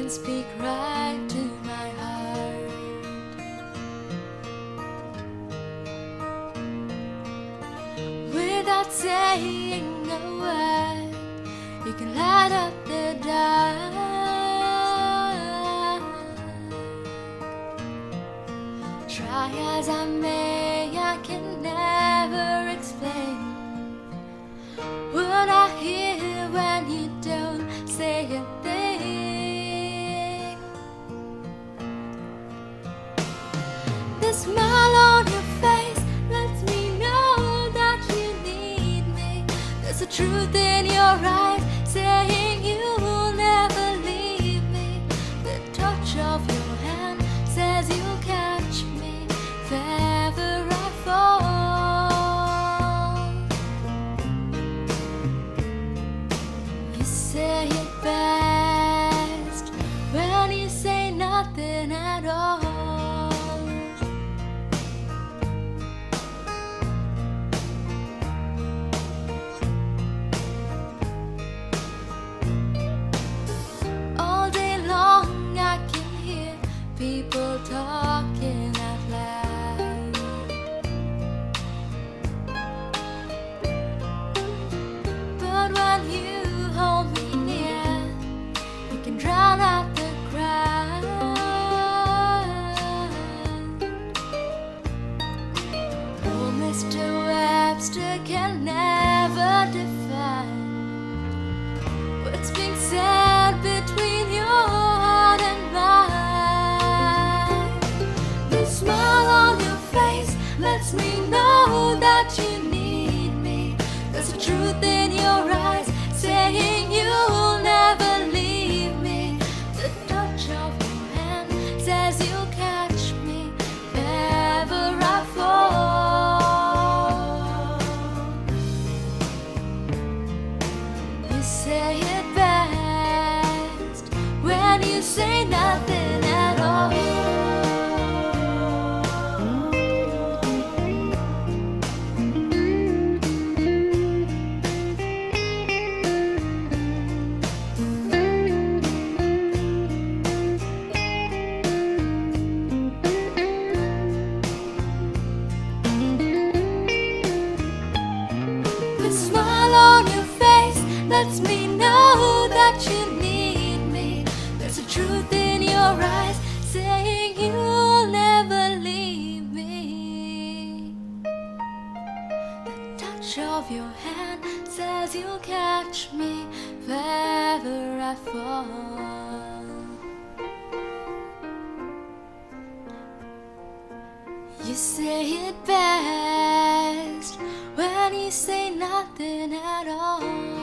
can speak right to my heart. Without saying a word, you can light up the dark. Try as I may, I can never explain what I hear when you don't say a thing. The smile on your face lets me know that you need me. There's a truth in your eyes saying you'll never leave me. The touch of your hand says you'll catch me if ever I fall. You say it best when you say nothing at all. All day long I can hear people talking out loud, but when you hold me near, you can drown out the crowd. Oh, Mr. Webster can never define what's being said between your heart and mine. The smile on your face lets me know that you need me. There's a truth in your eyes saying you'll never leave me. The touch of your hand says you'll catch me if ever I fall. You say it best when you say nothing at all. The smile on your face lets me know that you need me. There's a truth in your eyes saying you'll never leave me. The touch of your hand says you'll catch me if ever I fall. You say it best when you say nothing at all.